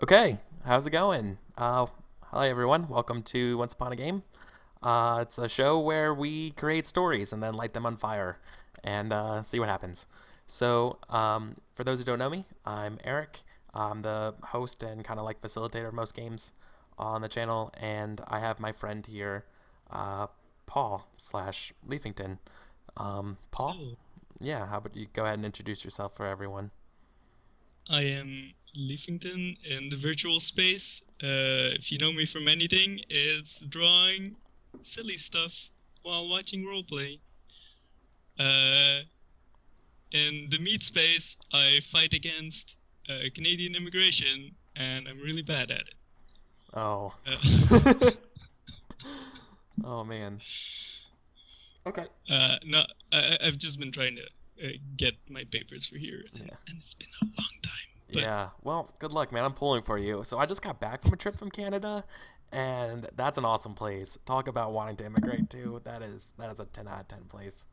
Okay, how's it going? Hi everyone. Welcome to Once Upon a Game. It's a show where we create stories and then light them on fire and see what happens. For those who don't know me, I'm Eric. I'm the host and kind of like facilitator of most games on the channel, and I have my friend here, uh, Paul slash Leafington. Paul, Hello, yeah, how about you go ahead and introduce yourself for everyone? I am Leafington in the virtual space. If you know me from anything, it's drawing silly stuff while watching roleplay. Uh, in the meat space, I fight against Canadian immigration, and I'm really bad at it. Oh, Uh, oh man. Okay. no, I've just been trying to get my papers for here, and, Yeah. and it's been a long time. But Yeah. Well, good luck, man. I'm pulling for you. So I just got back from a trip from Canada, and that's an awesome place. Talk about wanting to immigrate too. That is a 10 out of 10 place.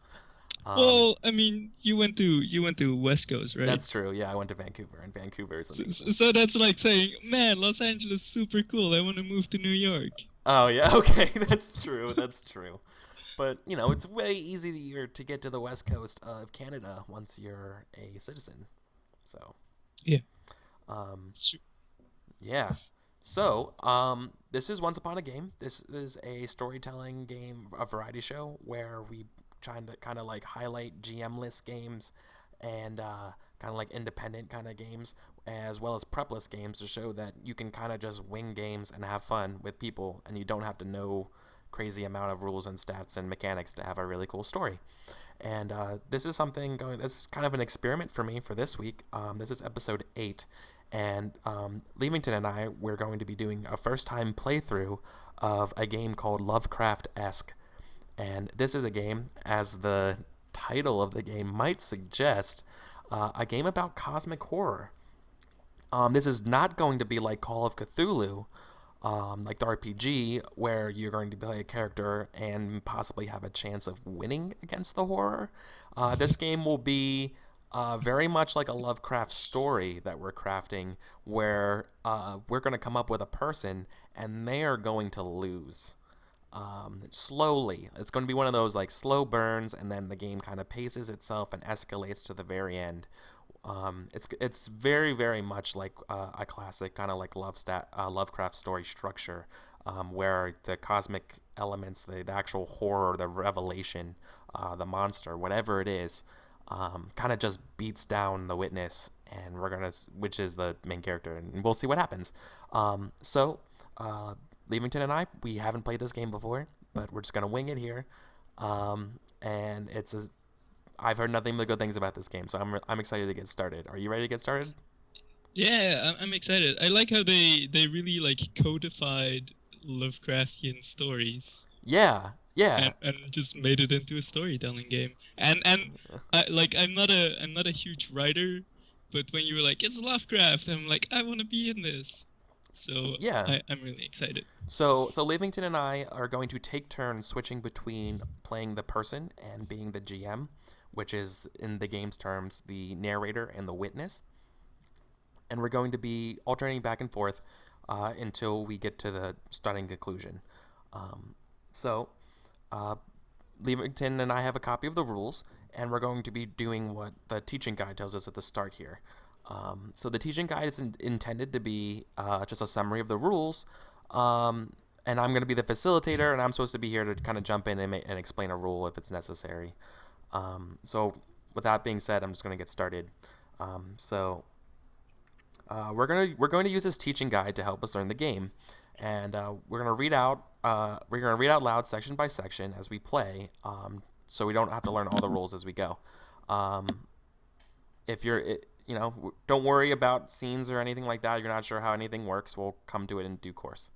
Um, well, I mean, you went to West Coast, right? that's true. Yeah, I went to Vancouver, and Vancouver is So, amazing. so that's like saying, man, Los Angeles is super cool. I want to move to New York. Oh yeah. Okay, that's true. That's true. But it's way easier to get to the west coast of Canada once you're a citizen. So, Yeah. um, Su- Yeah. This is Once Upon a Game. This is a storytelling game, a variety show where we trying to kind of like highlight GMless games and kind of like independent kind of games, as well as prepless games to show that you can kind of just wing games and have fun with people, and you don't have to know crazy amount of rules and stats and mechanics to have a really cool story. And this is something going. This is kind of an experiment for me for this week. This is episode 8, and Leamington and I we're going to be doing a first-time playthrough of a game called Lovecraftesque. And this is a game, as the title of the game might suggest, a game about cosmic horror. This is not going to be like Call of Cthulhu, like the RPG, where you're going to play a character and possibly have a chance of winning against the horror. This game will be very much like a Lovecraft story that we're crafting, where we're going to come up with a person and they are going to lose slowly. It's going to be one of those like slow burns, and then the game kind of paces itself and escalates to the very end. It's very much like a classic kind of like Lovecraft story structure, where the cosmic elements, the actual horror, the revelation, the monster, whatever it is, kind of just beats down the witness, and which is the main character, and we'll see what happens. Leamington and I, we haven't played this game before, but we're just gonna wing it here. And I've heard nothing but good things about this game, so I'm excited to get started. Are you ready to get started? Yeah, I'm excited. I like how they really like codified Lovecraftian stories Yeah, yeah. and just made it into a storytelling game. And I'm not a huge writer, but when you were like it's Lovecraft, I'm like I want to be in this. So Yeah. I'm really excited. So Livington and I are going to take turns switching between playing the person and being the GM, which is in the game's terms the narrator and the witness. And we're going to be alternating back and forth until we get to the stunning conclusion. Um, so, uh, Leamington and I have a copy of the rules, and we're going to be doing what the teaching guide tells us at the start here. So the teaching guide is intended to be just a summary of the rules, and I'm going to be the facilitator, and I'm supposed to be here to kind of jump in and explain a rule if it's necessary. So with that being said, I'm just going to get started. We're going to use this teaching guide to help us learn the game, and we're gonna read out loud section by section as we play, so we don't have to learn all the rules as we go. Um, if you're don't worry about scenes or anything like that. You're not sure how anything works. We'll come to it in due course.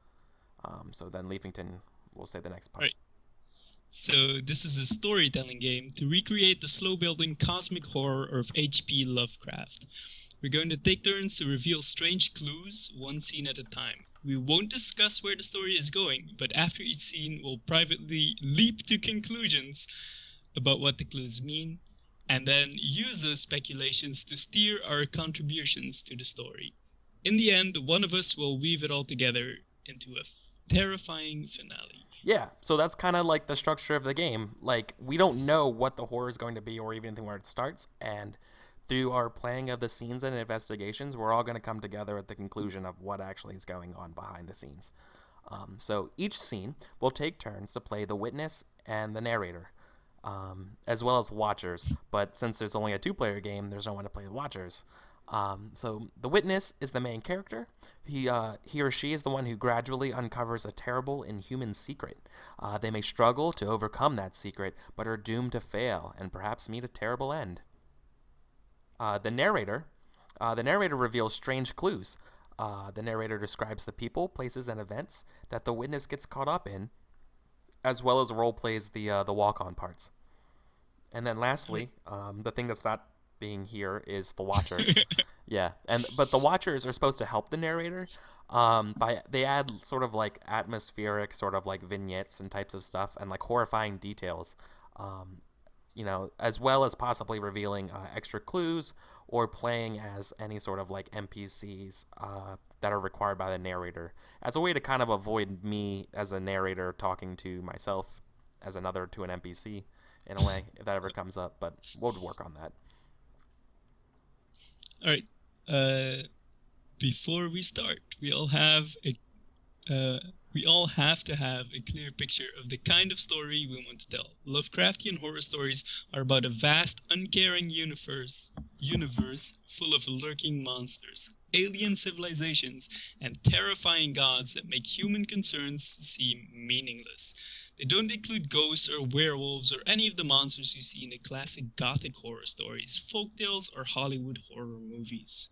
So then Leafington will say the next part. Right. So this is a storytelling game to recreate the slow-building cosmic horror of H.P. Lovecraft. We're going to take turns to reveal strange clues, one scene at a time. We won't discuss where the story is going, but after each scene, we'll privately leap to conclusions about what the clues mean, and then use those speculations to steer our contributions to the story. In the end, one of us will weave it all together into a terrifying finale. Yeah, so that's kind of like the structure of the game. Like, we don't know what the horror is going to be or even where it starts, and through our playing of the scenes and investigations, we're all going to come together at the conclusion of what actually is going on behind the scenes. So each scene will take turns to play the witness and the narrator, as well as watchers. But since there's only a two-player game, there's no one to play the watchers. So the witness is the main character. He or she is the one who gradually uncovers a terrible, inhuman secret. They may struggle to overcome that secret, but are doomed to fail and perhaps meet a terrible end. The narrator reveals strange clues. The narrator describes the people, places, and events that the witness gets caught up in, as well as role plays the walk-on parts. And then lastly, the thing that's not being here is the watchers. Yeah, but the watchers are supposed to help the narrator. They add sort of like atmospheric, sort of like vignettes and types of stuff, and like horrifying details. As well as possibly revealing extra clues or playing as any sort of like NPCs that are required by the narrator as a way to kind of avoid me as a narrator talking to myself as another to an NPC in a way, if that ever comes up. But we'll work on that. All right. Before we start, we all have to have a clear picture of the kind of story we want to tell. Lovecraftian horror stories are about a vast, uncaring universe full of lurking monsters, alien civilizations, and terrifying gods that make human concerns seem meaningless. They don't include ghosts or werewolves or any of the monsters you see in the classic gothic horror stories, folktales, or Hollywood horror movies.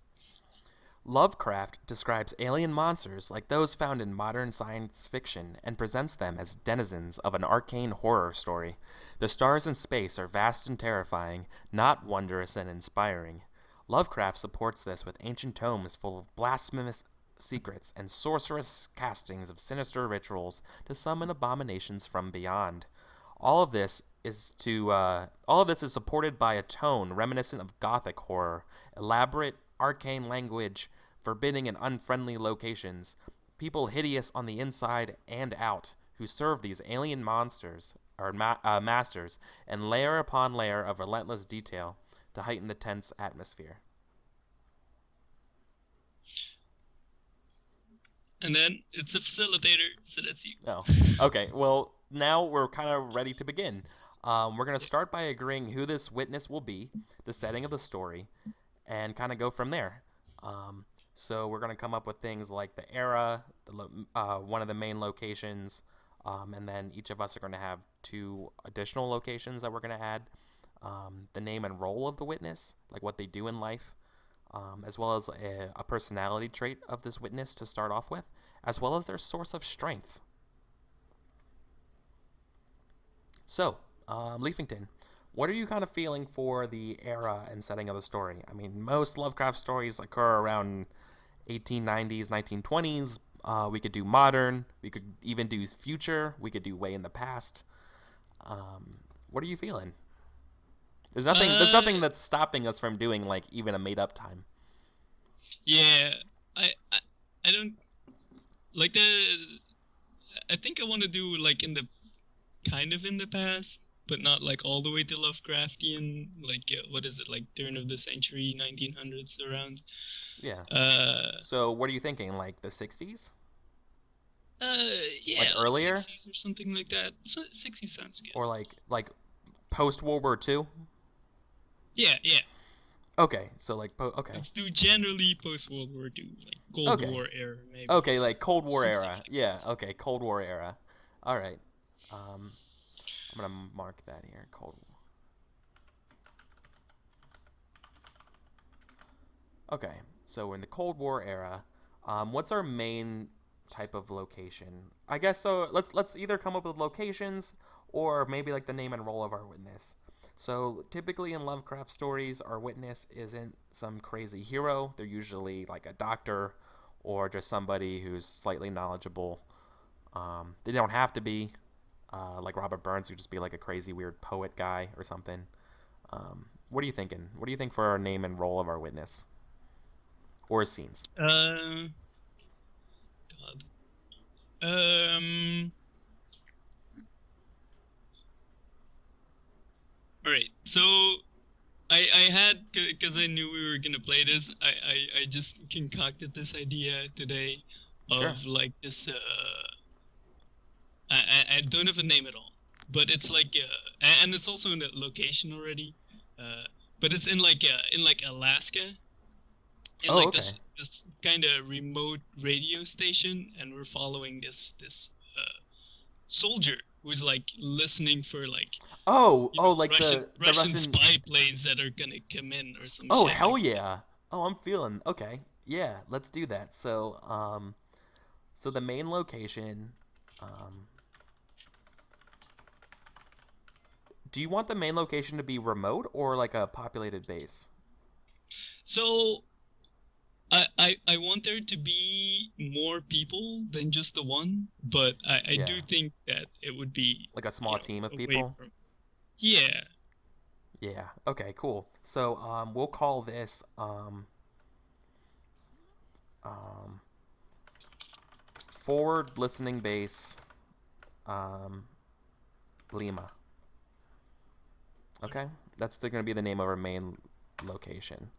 Lovecraft describes alien monsters like those found in modern science fiction and presents them as denizens of an arcane horror story. The stars in space are vast and terrifying, not wondrous and inspiring. Lovecraft supports this with ancient tomes full of blasphemous secrets and sorcerous castings of sinister rituals to summon abominations from beyond. All of this is supported by a tone reminiscent of gothic horror, elaborate arcane language, forbidding and unfriendly locations, people hideous on the inside and out, who serve these alien monsters or masters, and layer upon layer of relentless detail to heighten the tense atmosphere. And then it's a facilitator, so that's you. Oh, okay. Well, now we're kind of ready to begin. We're going to start by agreeing who this witness will be, the setting of the story, and kind of go from there. So we're going to come up with things like the era, one of the main locations, and then each of us are going to have 2 additional locations that we're going to add. The name and role of the witness, like what they do in life, as well as a personality trait of this witness to start off with, as well as their source of strength. So, Leafington, what are you kind of feeling for the era and setting of the story? I mean, most Lovecraft stories occur around 1890s, 1920s. We could do modern. We could even do future. We could do way in the past. What are you feeling? There's nothing that's stopping us from doing like even a made up time. Yeah, I don't like the. I think I want to do like in the past, but not like all the way to Lovecraftian. Like what is it, like turn of the century, 1900s around? Yeah. So what are you thinking? Like the 60s? Yeah, like earlier, 60s or something like that. 60s sounds good. Or like post World War II. Yeah. Okay, so like okay. Let's do generally post World War II, like Cold War era, maybe. Okay, like Cold War era. Like yeah. Okay, Cold War era. All right. I'm gonna mark that here. Cold War. Okay, so we're in the Cold War era. What's our main type of location? I guess so. Let's either come up with locations or maybe like the name and role of our witness. So typically in Lovecraft stories, our witness isn't some crazy hero. They're usually like a doctor or just somebody who's slightly knowledgeable. They don't have to be like Robert Burns, who just be like a crazy weird poet guy or something. What are you thinking? What do you think for our name and role of our witness? or scenes? God. All right. So I had, because I knew we were gonna play this. I just concocted this idea today Sure. of like this. I don't have a name at all, but it's like and it's also in a location already. Uh, but it's in like Alaska, in Oh, like okay. this kind of remote radio station, and we're following this soldier who's like listening for like Oh, like the Russian Russian. spy planes that are gonna come in or some Oh, shit hell like that. yeah. Oh, I'm feeling okay. Yeah, let's do that. So the main location. Um, do you want the main location to be remote or like a populated base? So I want there to be more people than just the one, but I Yeah, do think that it would be, like a small team of away people. from. Yeah. Yeah. Okay. Cool. So we'll call this um, forward listening base um, Lima. Okay, that's going to be the name of our main location.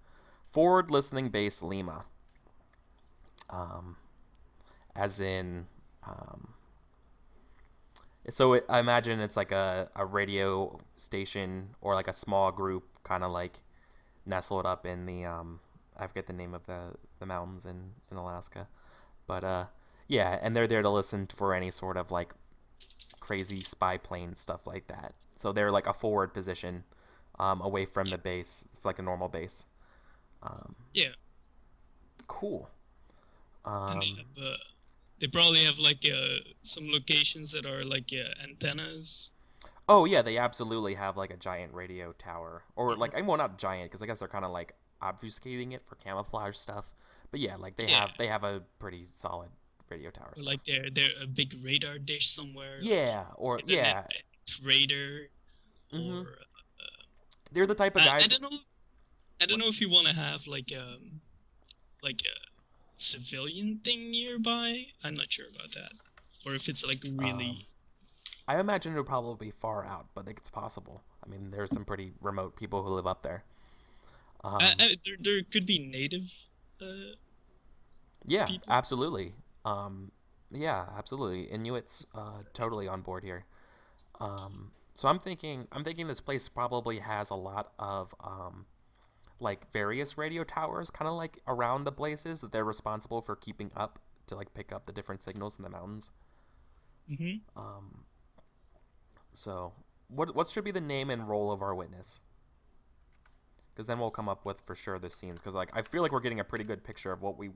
Forward listening base Lima. Um, as in, um, I imagine it's like a radio station or like a small group, kind of like nestled up in the I forget the name of the mountains in Alaska, but yeah, and they're there to listen for any sort of like crazy spy plane stuff like that. So they're like a forward position, away from the base. It's like a normal base. Um, Yeah. cool. And Um, they probably have like some locations that are like antennas. oh yeah, they absolutely have like a giant radio tower, or Mhm. like, well, not giant, because I guess they're kind of like obfuscating it for camouflage stuff. But yeah, like Yeah. they have a pretty solid radio tower Or stuff. like they're a big radar dish somewhere, like Yeah, or internet yeah, radar, hmm or they're the type of I guys. don't know. I don't know if you want to have like a civilian thing nearby. I'm not sure about that, or if it's like Um, really. I imagine it would probably be far out, but it's possible. I mean, there's some pretty remote people who live up there. Um, There could be native uh, yeah, people. absolutely. Yeah, absolutely. Inuits, totally on board here. So I'm thinking this place probably has a lot of like various radio towers, kind of like around the places that they're responsible for keeping up to like pick up the different signals in the mountains. Hmm. Um, so what should be the name and role of our witness? Because then we'll come up with for sure the scenes. Because like I feel like we're getting a pretty good picture of what we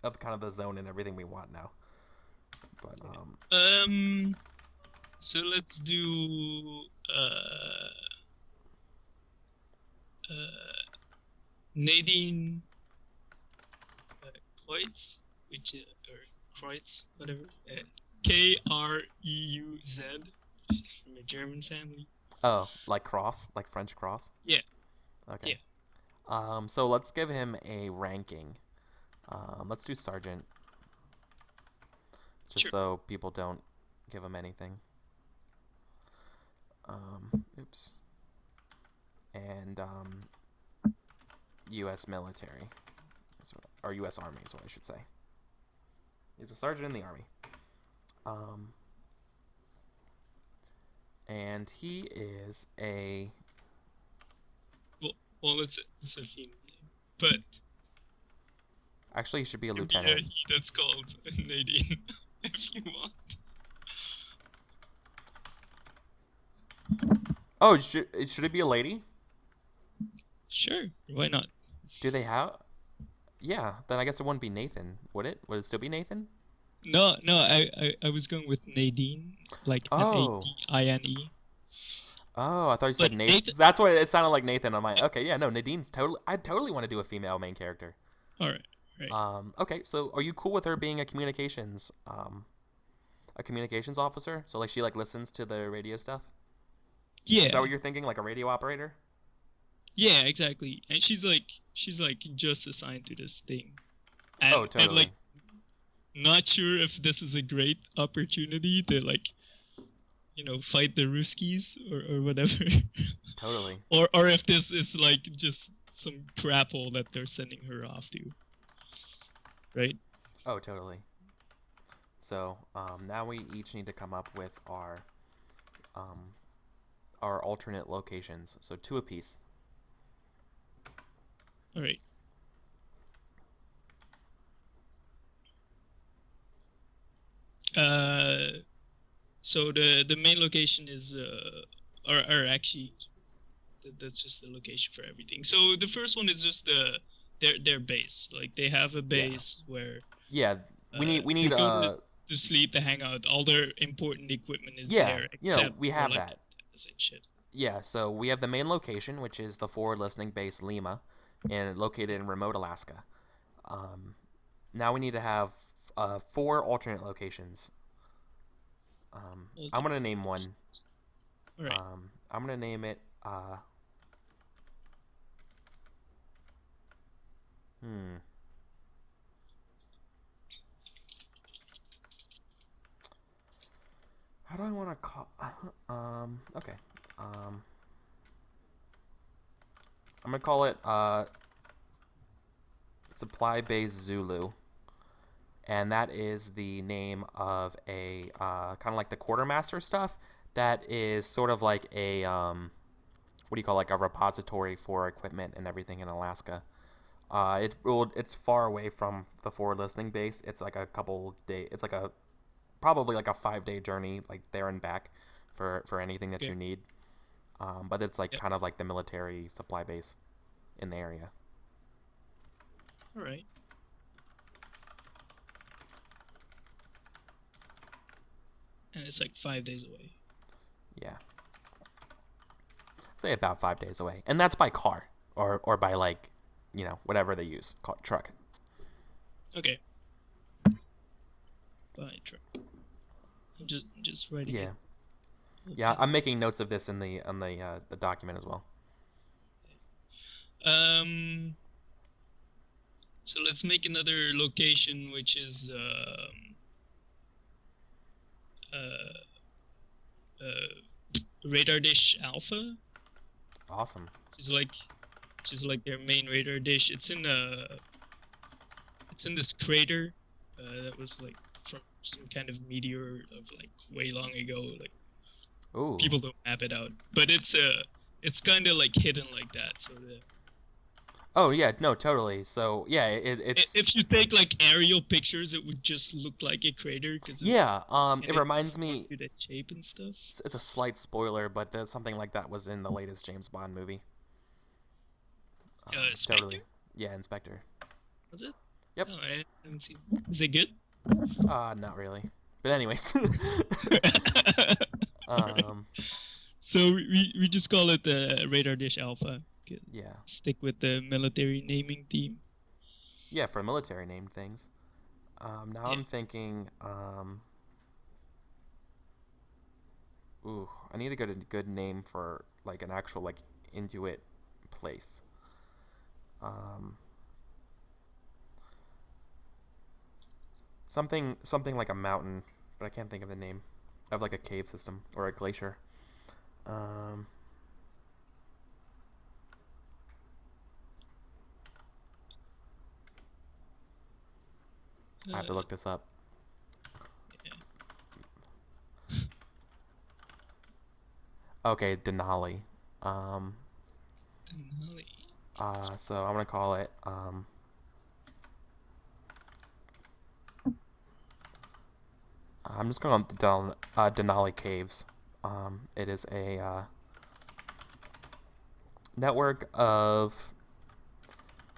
of kind of the zone and everything we want now. But So let's do uh Nadine Kreutz, which or Kreutz, whatever. Kreuz. She's from a German family. oh, like cross, like French cross. Yeah. Okay. Yeah. So let's give him a ranking. Let's do sergeant, just Sure. so people don't give him anything. Oops. And U.S. military, or U.S. Army is what I should say. He's a sergeant in the army. Um, and he is a. Well, it's a female name, but Actually, he should be a it could be a lieutenant. he that's called Nadine, if you want. Oh, should it be a lady? Sure, why not? Do they have? Yeah, then I guess it wouldn't be Nathan, would it? Would it still be Nathan? No, no, I was going with Nadine, like Oh, Nadine. oh, I thought you But said Nathan. Nathan. That's why it sounded like Nathan. I'm like, okay, yeah, no, Nadine's totally. I totally want to do a female main character. All right, right. Okay, so are you cool with her being a communications officer? So like she like listens to the radio stuff. Is that Yeah, what you're thinking, like a radio operator? Yeah, exactly. And she's like just assigned to this thing. Oh, And like totally. not sure if this is a great opportunity to like, fight the Ruskies or whatever. Totally. or if this is like just some crap hole that they're sending her off to. Right? Oh, totally. So now we each need to come up with um, our alternate locations. So 2 apiece. All right. So the main location is or actually that's just the location for everything. So the first one is just their base. Like they have a base where Yeah, we they need go to sleep, to hang out. All their important equipment is yeah, there you know, except we for have like that. antennas and shit. Yeah, so we have the main location, which is the forward listening base Lima, and located in remote Alaska. Um, Now we need to have 4 alternate locations. I'm gonna name one. All right. I'm gonna name it. Hmm. How do I want to call? Okay. Um. I'm gonna call it Supply Base Zulu, and that is the name of a kind of like the quartermaster stuff. That is sort of like a what do you call, like a repository for equipment and everything in Alaska. It's far away from the forward listening base. It's like a couple day. It's like a probably like a 5-day journey, like there and back, for anything that Okay. you need. But it's like Yep. kind of like the military supply base in the area. All right. And it's like 5 days away. Yeah, say about 5 days away, and that's by car or by like, whatever they use, truck. Okay. Bye, truck. I'm just writing Yeah, it. yeah. I'm making notes of this in the document as well. Um. So let's make another location, which is radar dish alpha. Awesome. Which is like their main radar dish. It's in this crater that was like from some kind of meteor of like way long ago. Like Ooh. people don't map it out, but it's kind of like hidden like that. So Oh yeah, no, totally. So yeah, it's if you take like aerial pictures, it would just look like a crater because yeah. It it reminds formed me. to that shape and stuff. It's a slight spoiler, but something like that was in the latest James Bond movie. Spectre? Totally. Yeah, Inspector. Was it? Yep. Oh, I haven't seen. Is it good? Not really. But anyways. um, So we just call it the radar dish alpha. Good. yeah. Stick with the military naming theme. Yeah, for military named things. Now Yeah. I'm thinking, ooh, I need to get a good name for like an actual like Inuit place. Um, something like a mountain, but I can't think of the name. Of like a cave system or a glacier. Um, I have to look this up. Yeah. Okay, Denali. Um, Denali. so I'm gonna call it I'm just going to Denali Caves. It is a network of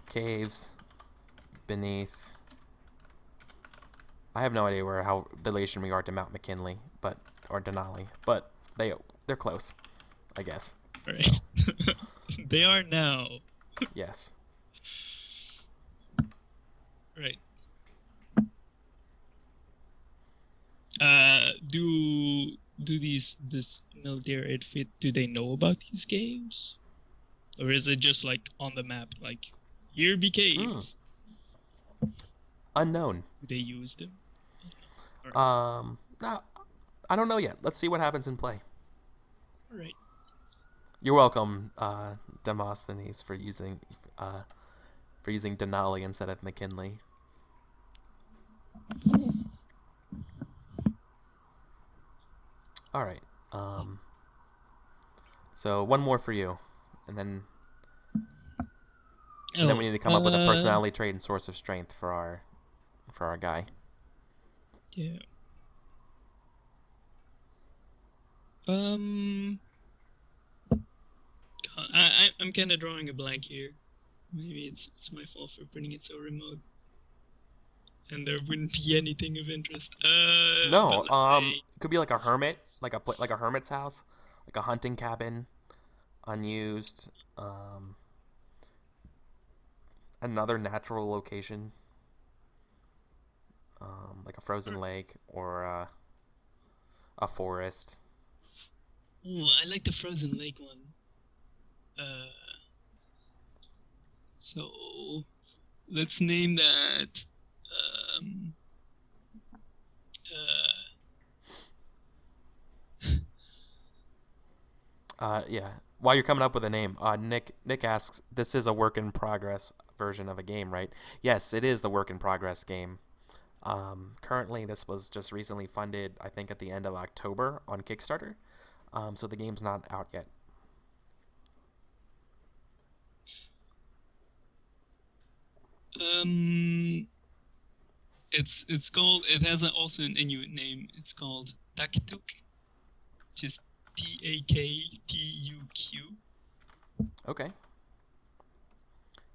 caves beneath. I have no idea how relation we are to Mount McKinley, or Denali, but they're close, I guess. All right. So. They are now. Yes. Right. Do this military outfit, do they know about these games? Or is it just like on the map, like here be caves? Unknown. Do they use them? No, I don't know yet. Let's see what happens in play. All right. You're welcome, Demosthenes, for using Denali instead of McKinley. All right. So one more for you, and then we need to come up with a personality trait and source of strength for our guy. Yeah. God, I'm kind of drawing a blank here. Maybe it's my fault for putting it so remote, and there wouldn't be anything of interest. No, it could be like a hermit, like a hermit's house, like a hunting cabin, unused. Another natural location, like a frozen lake or a forest. Ooh, I like the frozen lake one. So let's name that. Yeah. While you're coming up with a name, Nick asks, "This is a work in progress version of a game, right?" Yes, it is the work in progress game. Currently, this was just recently funded, I think, at the end of October on Kickstarter. So the game's not out yet. It's called. It has also an Inuit name. It's called Taktuk, which is Taktuq. Okay.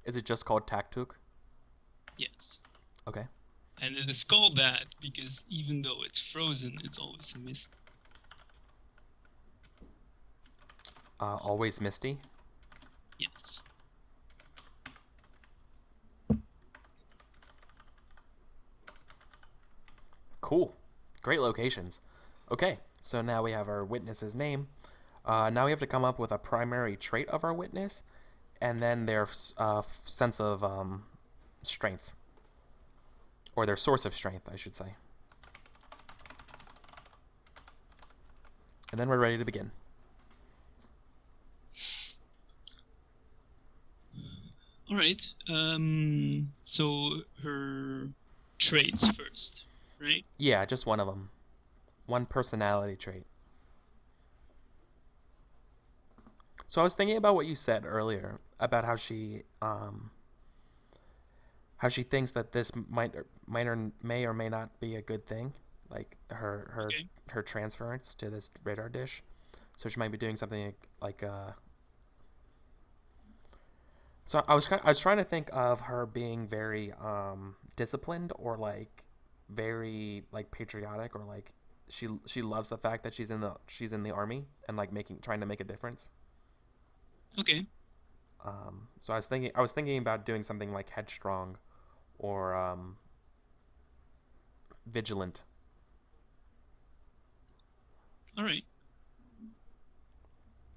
Is it just called Taktuk? Yes. Okay. And it is called that because even though it's frozen, it's always a mist. Always misty? Yes. Cool. Great locations. Okay, so now we have our witness's name. Now we have to come up with a primary trait of our witness, and then their sense of strength. Or their source of strength, I should say. And then we're ready to begin. All right. So her traits first, right? Yeah, just one of them. One personality trait. So I was thinking about what you said earlier about how she thinks that this may or may not be a good thing, like her transference to this radar dish. So she might be doing something like So I was trying to think of her being very disciplined, or like very like patriotic, or like she loves the fact that she's in the army and like trying to make a difference. Okay. So I was thinking about doing something like headstrong, or vigilant. All right.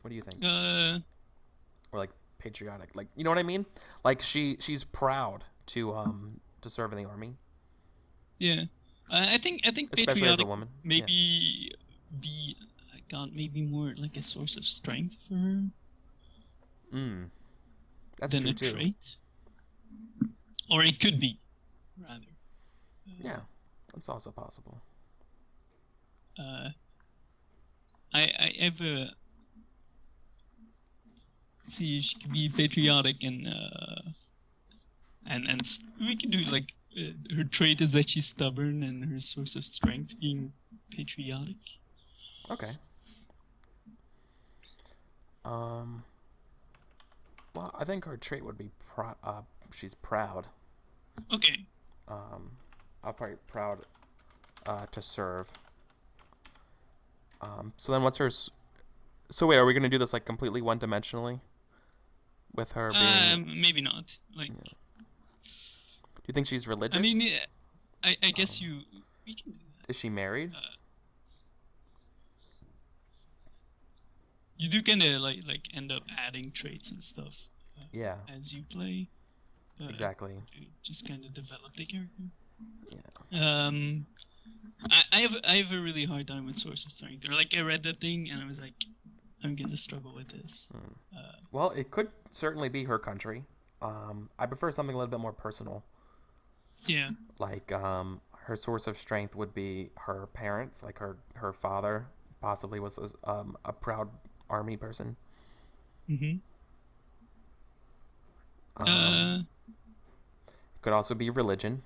What do you think? Or like patriotic, like, you know what I mean? Like she's proud to serve in the army. Yeah. I think especially patriotic as a woman. maybe be maybe more like a source of strength for her. That's than true a too. Trait. Or it could be, rather. Yeah, that's also possible. I have a. See, she could be patriotic and we can do like her trait is that she's stubborn, and her source of strength being patriotic. Okay. Well, I think her trait would be she's proud. Okay. I'll probably proud to serve. So then what's her so wait, are we going to do this like completely one-dimensionally with her being maybe not. Like, yeah. Do you think she's religious? I mean, I guess we can do that. Is she married? you do kind of like end up adding traits and stuff Yeah, as you play. exactly. To just kind of develop the character. Yeah. I have a really hard time with Source of Strength. Or like I read that thing and I was like, I'm gonna struggle with this. Well, it could certainly be her country. I prefer something a little bit more personal. Yeah. Like, her source of strength would be her parents. Like her father possibly was a proud army person. Mm-hmm. It could also be religion.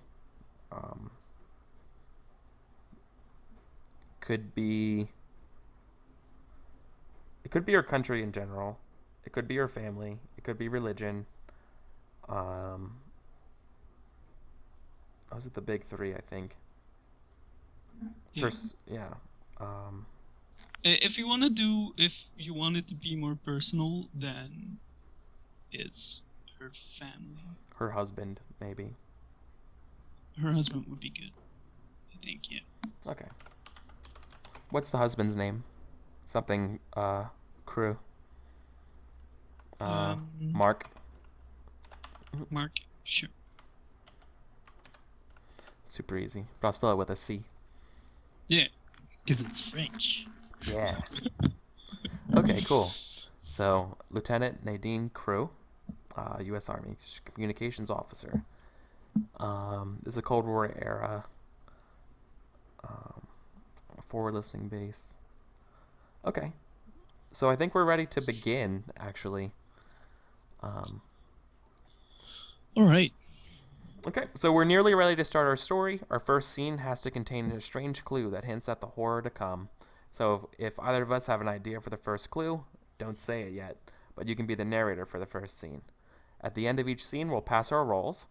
Could be. It could be her country in general. It could be her family. It could be religion. Those are the big three, I think. Yeah. Yeah. If you want it to be more personal, then it's her family. Her husband, maybe. Her husband would be good, I think. Yeah. Okay. What's the husband's name? Something. Crew. Mark. Mark. Sure. Super easy. But I'll spell it with a C. Yeah, because it's French. Yeah. Okay, cool. So, Lieutenant Nadine Crew, U.S. Army Communications Officer. This is a Cold War era forward listening base. Okay. So I think we're ready to begin, actually. All right. Okay, so we're nearly ready to start our story. Our first scene has to contain a strange clue that hints at the horror to come. So if either of us have an idea for the first clue, don't say it yet, but you can be the narrator for the first scene. At the end of each scene, we'll pass our roles,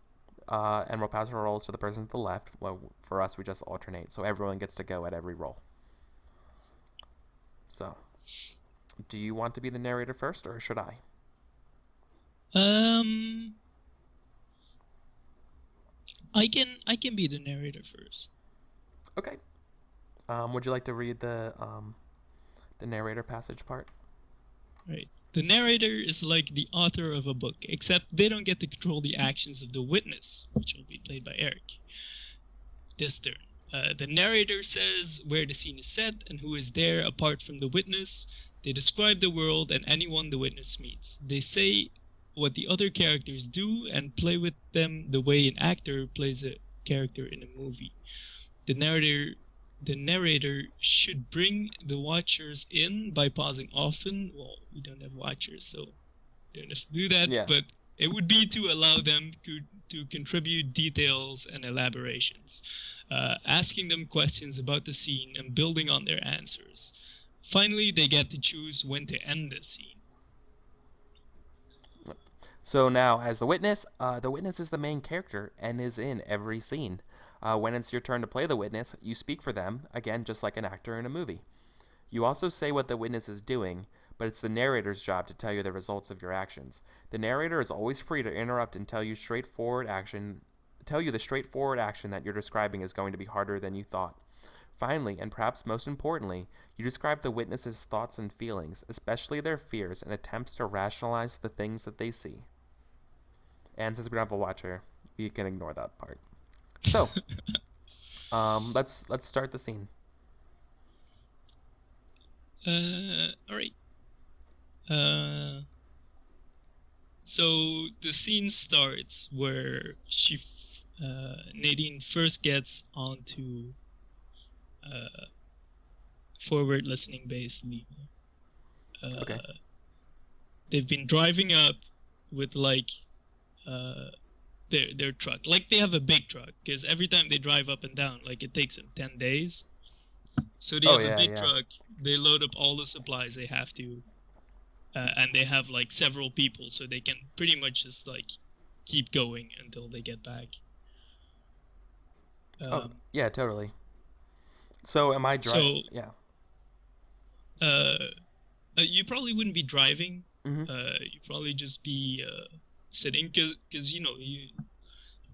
and we'll pass our roles to the person to the left. Well, for us, we just alternate, so everyone gets to go at every role. So, do you want to be the narrator first, or should I? I can be the narrator first. Okay. Would you like to read the narrator passage part? Right. The narrator is like the author of a book, except they don't get to control the actions of the witness, which will be played by Eric. This turn. The narrator says where the scene is set and who is there apart from the witness. They describe the world and anyone the witness meets. They say what the other characters do and play with them the way an actor plays a character in a movie. The narrator should bring the watchers in by pausing often. Well, we don't have watchers, so we don't have to do that. Yeah. But it would be to allow them to contribute details and elaborations, asking them questions about the scene and building on their answers. Finally, they get to choose when to end the scene. So now, as the witness is the main character and is in every scene. When it's your turn to play the witness, you speak for them, again, just like an actor in a movie. You also say what the witness is doing, but it's the narrator's job to tell you the results of your actions. The narrator is always free to interrupt and tell you the straightforward action that you're describing is going to be harder than you thought. Finally, and perhaps most importantly, you describe the witness's thoughts and feelings, especially their fears and attempts to rationalize the things that they see. And since we don't have a watcher, we can ignore that part. So, let's start the scene. All right. So the scene starts where Nadine first gets onto forward listening base Lima. Okay. They've been driving up with like their truck. Like they have a big truck because every time they drive up and down, like it takes them 10 days. So they have a big truck. They load up all the supplies they have to, and they have like several people, so they can pretty much just like keep going until they get back. Yeah, totally. So am I driving? So, yeah. You probably wouldn't be driving. Mm-hmm. You'd probably just be sitting, because you know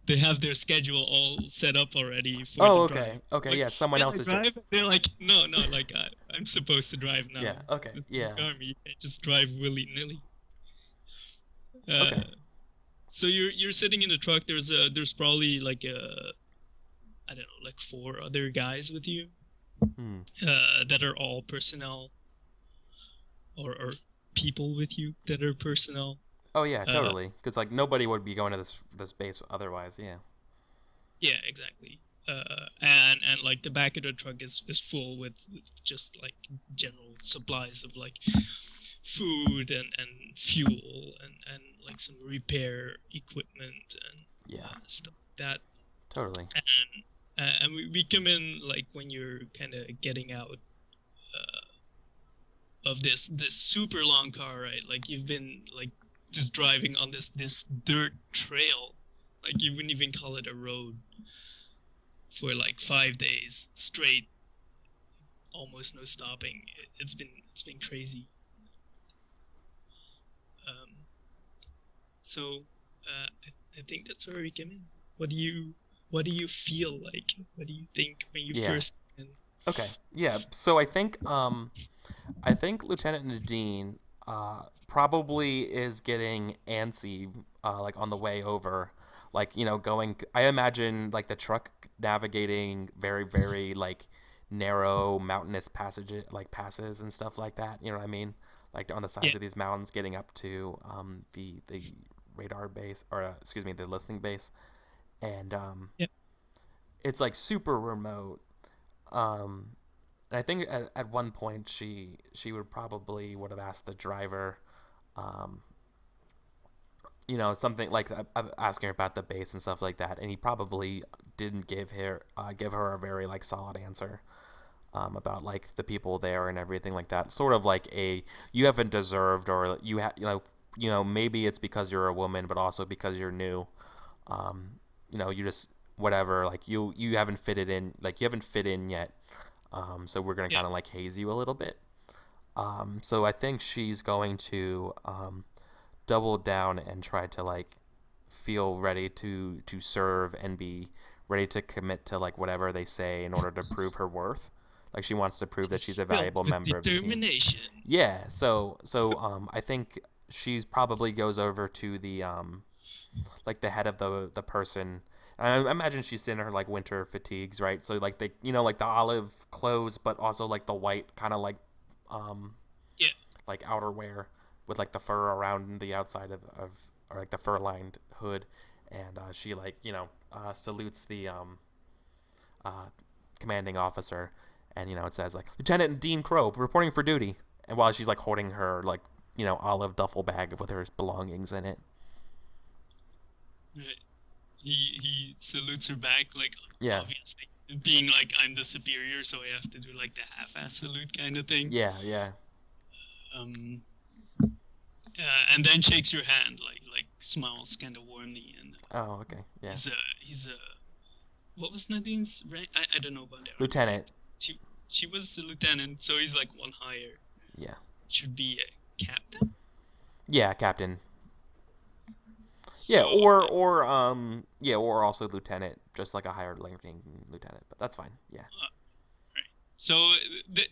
they have their schedule all set up already. For okay. Like, Yeah, someone else is drive. just. They're like, no, like I'm supposed to drive now. Yeah. Okay. This is Yeah. army. You can't just drive willy nilly. Okay. So you're sitting in the truck. There's probably like I don't know, like 4 other guys with you. Hmm. That are all personnel, or people with you that are personnel. Oh yeah, Uh, totally. Because like nobody would be going to this base otherwise. Yeah. yeah, exactly. And like the back of the truck is full with just like general supplies of like food and fuel and like some repair equipment and Yeah. stuff like that. Totally. And we come in like when you're kind of getting out of this super long car ride. Like you've been like just driving on this dirt trail. Like you wouldn't even call it a road for like 5 days straight, almost no stopping. It's been crazy. Um, so I think that's where we come in. What do you feel like? What do you think when you Yeah. first come in? Okay. Yeah. So I think Lieutenant Nadine probably is getting antsy like on the way over, like going. I imagine like the truck navigating very like narrow mountainous passages, like passes and stuff like that. You know what I mean? Like on the Yeah, sides of these mountains, getting up to the radar base, or excuse me, the listening base, and yeah, it's like super remote. Um, and I think at one point she would have asked the driver, um, something like asking her about the base and stuff like that, and he probably didn't give her a very like solid answer, about like the people there and everything like that. Sort of like a you haven't deserved, or maybe it's because you're a woman, but also because you're new. You just whatever, like you haven't fitted in, like you haven't fit in yet. So we're gonna yeah. kind of like haze you a little bit. So I think she's going to double down and try to like feel ready to serve and be ready to commit to like whatever they say in order to prove her worth. Like she wants to prove that It's she's a filled valuable with member of the team. determination. Yeah. So I think she's probably goes over to the like the head of the person. I imagine she's in her like winter fatigues, right? So like like the olive clothes, but also like the white kind of um Yeah, like outerwear with like the fur around the outside of or like the fur lined hood, and she like salutes the uh, commanding officer, and it says like Lieutenant Dean Crow reporting for duty, and while she's like holding her like olive duffel bag with her belongings in it. right. He salutes her back, like Yeah, obviously being like I'm the superior, so I have to do like the half-ass salute kind of thing. yeah, yeah. Um, and then shakes your hand, like smiles kind of warmly, and Oh, okay, yeah. he's a what was Nadine's rank? I don't know about the army Lieutenant. ranks. She was a lieutenant, so he's like one higher. Yeah, Should be a captain. yeah, Captain. Yeah, So or also lieutenant, just like a higher ranking lieutenant. But that's fine. Yeah, right. So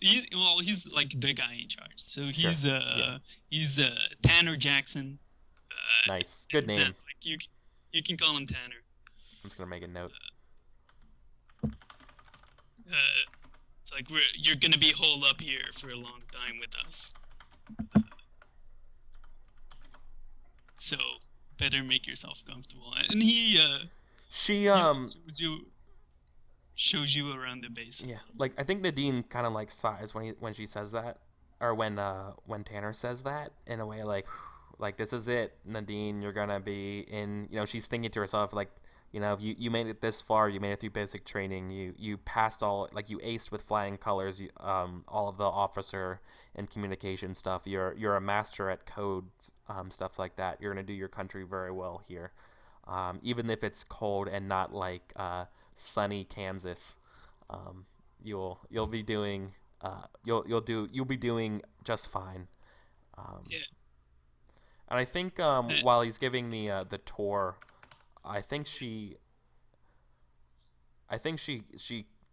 he's like the guy in charge. So sure. Yeah, he's Tanner Jackson. nice, good name. Like you can call him Tanner. I'm just gonna make a note. It's like you're gonna be holed up here for a long time with us. So better make yourself comfortable. And he She shows you around the base. yeah, like I think Nadine kind of like sighs when she says that, or when Tanner says that, in a way like this is it, Nadine. You're gonna be in. She's thinking to herself like, you made it this far. You made it through basic training. You passed all, like you aced with flying colors. All of the officer and communication stuff. You're a master at codes, stuff like that. You're gonna do your country very well here, even if it's cold and not like sunny Kansas. Um, you'll be doing you'll be doing just fine. Um, Yeah. and I think while he's giving the tour, I think she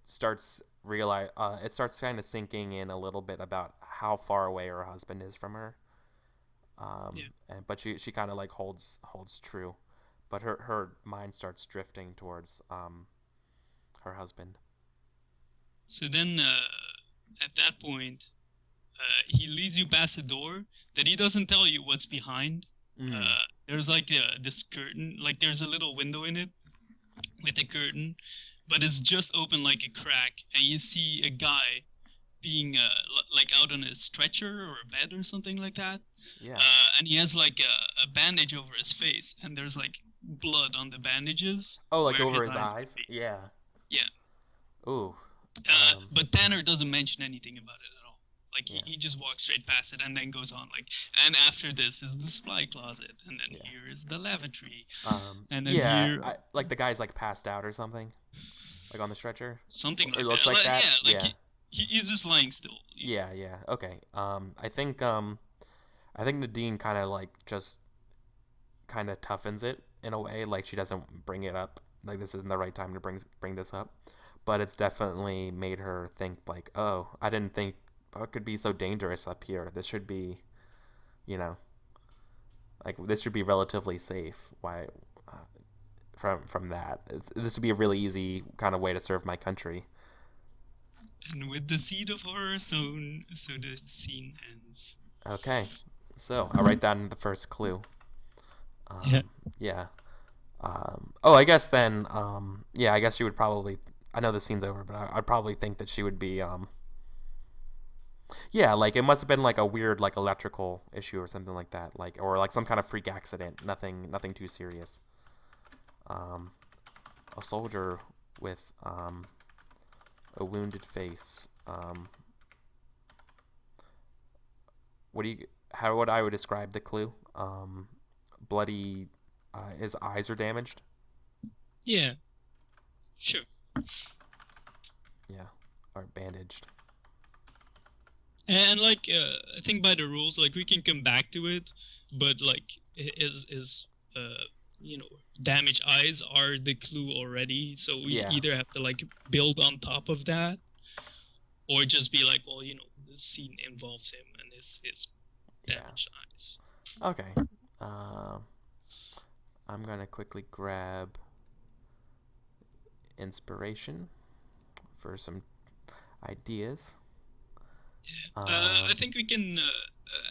starts it starts kind of sinking in a little bit about how far away her husband is from her. Yeah. But she kind of like holds true, but her mind starts drifting towards her husband. So then, at that point, he leads you past a door that he doesn't tell you what's behind. Mm. There's like this curtain, like there's a little window in it with a curtain, but it's just open like a crack, and you see a guy being like out on a stretcher or a bed or something like that. Yeah. And he has like a bandage over his face, and there's like blood on the bandages Oh, like where over his his eyes would eyes? be. Yeah. Yeah. Ooh. But Tanner doesn't mention anything about it at all. Like Yeah. he just walks straight past it and then goes on like, and after this is the supply closet, and then Yeah. here is the lavatory, and then Yeah. here Like the guy's like passed out or something, like on the stretcher. something It like looks that. like that. Yeah, like Yeah. he's just lying still. Yeah. Yeah. Okay. I think Nadine kind of like just kind of toughens it in a way. Like she doesn't bring it up. Like this isn't the right time to bring this up. But it's definitely made her think like, oh, I didn't think it could be so dangerous up here. This should be, you know, like this should be relatively safe. Why, from that, this would be a really easy kind of way to serve my country. And with the seed of horror sown, so the scene ends. Okay, so I'll write that in the first clue. Yeah. Yeah. Oh, I guess then. Yeah, I guess she would probably. I know the scene's over, but I'd probably think that she would be. Yeah, like it must have been like a weird like electrical issue or something like that, like or like some kind of freak accident. Nothing too serious. A soldier with a wounded face. How would I would describe the clue? Bloody. His eyes are damaged. Yeah. Sure. Yeah, or bandaged. And like I think by the rules, like we can come back to it, but like his damaged eyes are the clue already. So we either have to like build on top of that, or just be like, well, the scene involves him and his damaged eyes. Okay. I'm gonna quickly grab inspiration for some ideas. I think we can,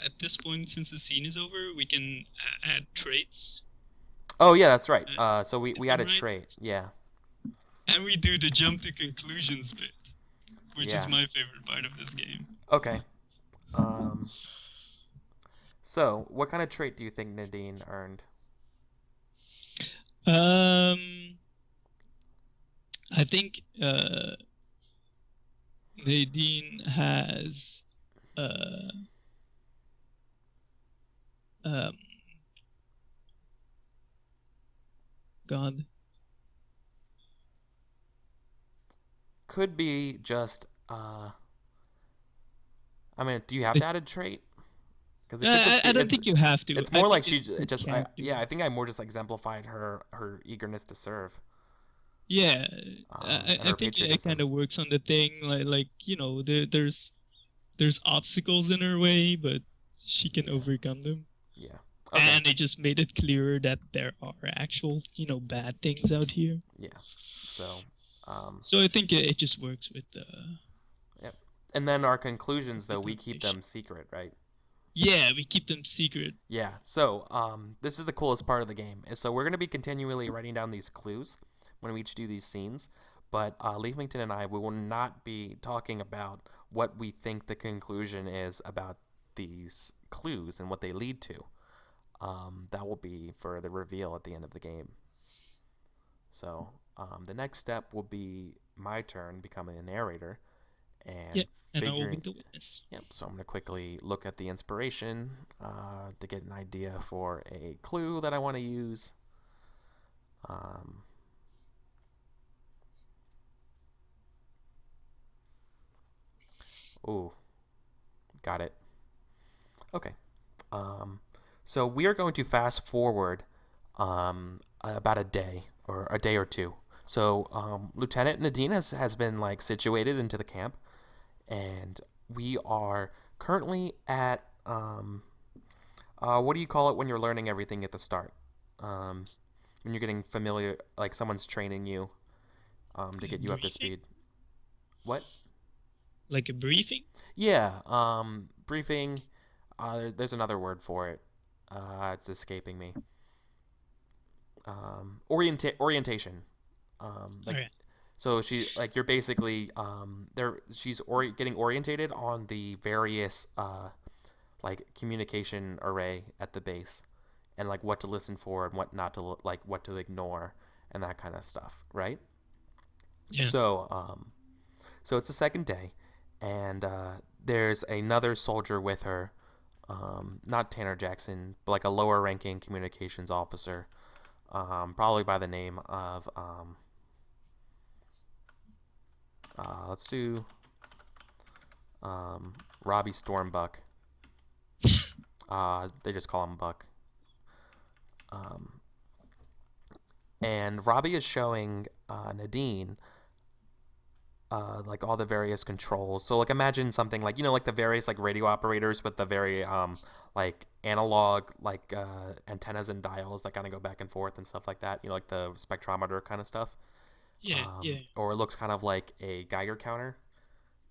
at this point, since the scene is over, we can add traits. Oh yeah, that's right. So we add a trait. Yeah. And we do the jump to conclusions bit, which is my favorite part of this game. Okay. So what kind of trait do you think Nadine earned? I think Nadine has God. Could be just I mean, do you have to add a trait? Because I don't think you have to. It's more like she just I think I more just exemplified her eagerness to serve. Yeah, I think it kind of works on the thing, like there's obstacles in her way, but she can overcome them. Yeah. Okay. And they just made it clearer that there are actual, bad things out here. Yeah. So. So I think it just works with the. Yep. And then our conclusions, though, we keep them secret, right? Yeah, we keep them secret. Yeah. So this is the coolest part of the game. So we're going to be continually writing down these clues when we each do these scenes. But Leafington and I, we will not be talking about what we think the conclusion is about these clues and what they lead to. That will be for the reveal at the end of the game. So the next step will be my turn becoming a narrator. And and I will be the witness. Yep, so I'm going to quickly look at the inspiration to get an idea for a clue that I want to use. Ooh, got it. Okay. So we are going to fast forward about a day or two. So Lieutenant Nadine has been like situated into the camp, and we are currently at what do you call it when you're learning everything at the start? Um, when you're getting familiar, like someone's training you to get you up to Briefing? speed. What? Like a briefing? Yeah, briefing. There's another word for it. It's escaping me. Orientation. Like, Alright. so she like you're basically there. Getting orientated on the various like communication array at the base, and like what to listen for and what not to like what to ignore and that kind of stuff, right? Yeah. So so it's the second day, and there's another soldier with her, not Tanner Jackson, but like a lower ranking communications officer, probably by the name of let's do Robbie Stormbuck. They just call him Buck. Um, and Robbie is showing Nadine like all the various controls. So like imagine something like like the various like radio operators with the very like analog like antennas and dials that kind of go back and forth and stuff like that. Like the spectrometer kind of stuff. Yeah, yeah. Or it looks kind of like a Geiger counter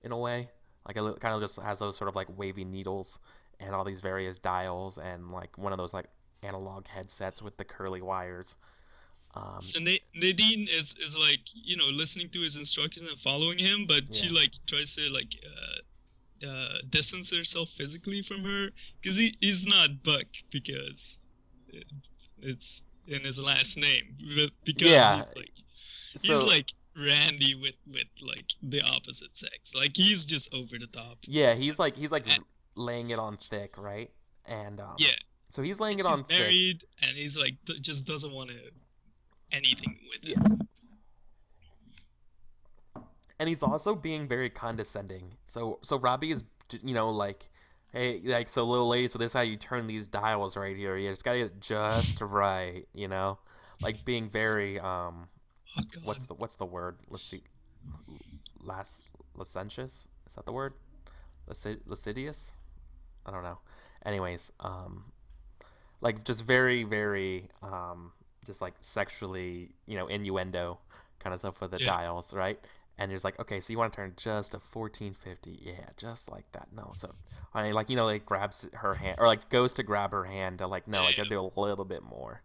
in a way. Like it kind of just has those sort of like wavy needles and all these various dials and like one of those like analog headsets with the curly wires. Um, So Nadine is like, listening to his instructions and following him, but she yeah, like tries to like distance herself physically from her because he's not Buck because it, it's in his last name, but because yeah. he's So like Randy with like the opposite sex. Like he's just over the top. yeah, he's like And, laying it on thick, right? And yeah, so he's laying and it she's on thick. married, and he's like just doesn't want to anything with Yeah, it. and he's also being very condescending. So Robbie is like, hey, like, so little lady, so this is how you turn these dials right here. You just gotta get just right, like being very Oh God. what's the word? Let's see, last licentious, is that the word? Lascivious, I don't know. Anyways, like just very very just like sexually innuendo kind of stuff with the Yeah. dials, right? And there's like, okay, so you want to turn just to 1450, yeah, just like that. No, so I mean, like like grabs her hand or like goes to grab her hand to like, no, Yeah, I gotta do a little bit more,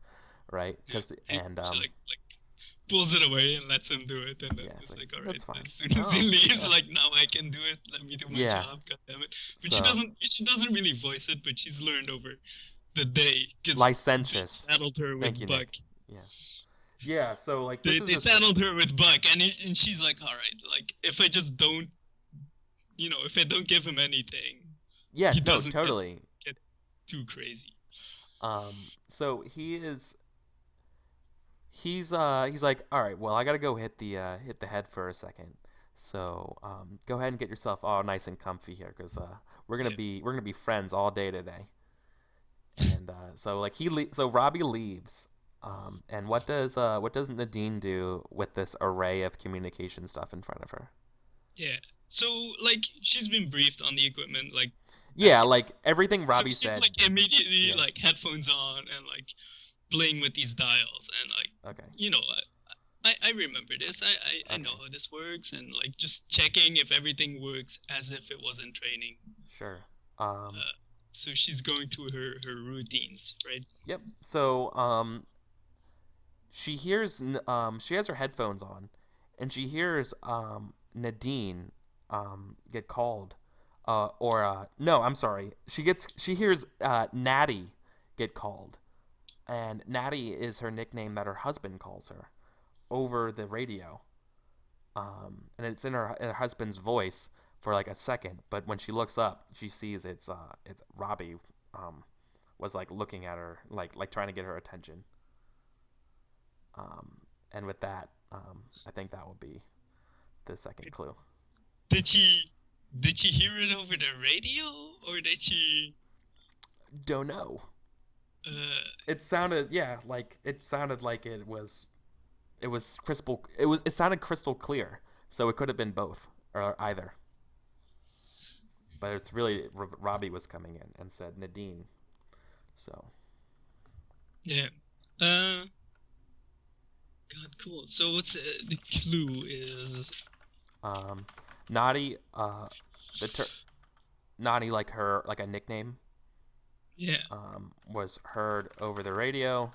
right? yeah. Just And and she like pulls it away and lets him do it, and then yeah, it's it's like like, all right. that's fine. As soon as he Oh leaves, yeah, like now I can do it. Let me do my yeah. job. God damn it. But she So doesn't. She doesn't really voice it, but she's learned over the day because they licentious. saddled her Thank with you, Buck. Nick. Yeah, yeah. So like this They is they just saddled her with Buck, and she's like, all right. Like if I just don't, if I don't give him anything, yeah, he no, doesn't totally. get too crazy. So he's like, all right, well, I gotta go hit the head for a second. So go ahead and get yourself all nice and comfy here, because Yeah. we're gonna be friends all day today. And so like so Robbie leaves. And what does Nadine do with this array of communication stuff in front of her? Yeah. So like she's been briefed on the equipment, like Yeah, like everything so Robbie she's said. like immediately Yeah. like headphones on and like playing with these dials and like Okay. you know I remember this. I know Okay. how this works and like just checking if everything works as if it was in training. Sure. Um. So she's going through her routines, right? Yep. So she has her headphones on, and she hears Nadine get called, or no, I'm sorry, she hears Natty get called, and Natty is her nickname that her husband calls her over the radio, and it's in her husband's voice for like a second, but when she looks up, she sees it's Robbie, was like looking at her like trying to get her attention. And with that, I think that will be the second clue. Did she did she hear it over the radio or did she Don't know. uh It sounded, yeah, like it sounded like it was crystal. It sounded crystal clear, so it could have been both or either. But it's really Robbie was coming in and said Nadine. So Yeah. God, cool. So what's the clue is? Naughty. Naughty, like her, like a nickname. Yeah. Was heard over the radio.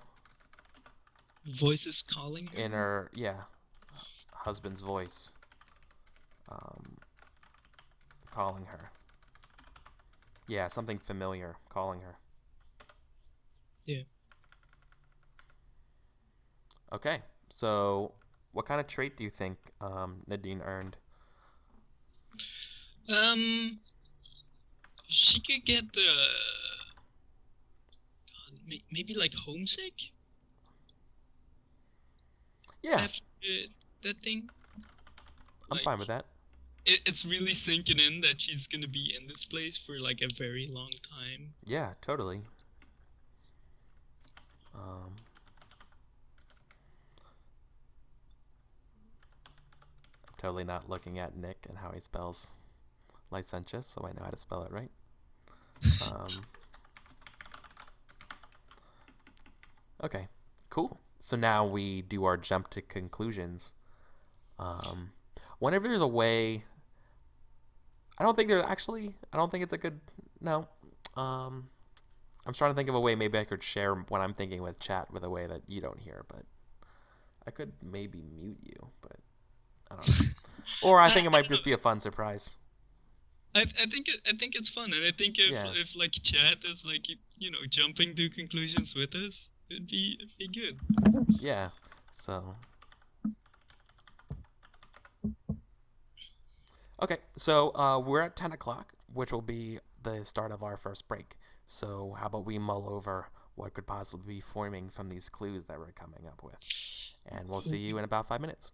Voices calling her? In her, husband's voice. Calling her. Yeah, something familiar calling her. Yeah. Okay, so what kind of trait do you think Nadine earned? She could get the maybe like homesick. Yeah, After that thing. I'm fine with that. It's really sinking in that she's gonna be in this place for like a very long time. Yeah, totally. Totally not looking at Nick and how he spells licentious, so I know how to spell it right. Okay, cool. So now we do our jump to conclusions. Whenever there's a way, I don't think it's a good, no. I'm trying to think of a way maybe I could share what I'm thinking with chat with a way that you don't hear, but I could maybe mute you, but I don't know. Or I think it might just be a fun surprise. I think it's fun, and I think if like chat is like jumping to conclusions with us, it'd be good. Yeah. So. Okay, so we're at 10 o'clock, which will be the start of our first break. So how about we mull over what could possibly be forming from these clues that we're coming up with, and we'll see you in about 5 minutes.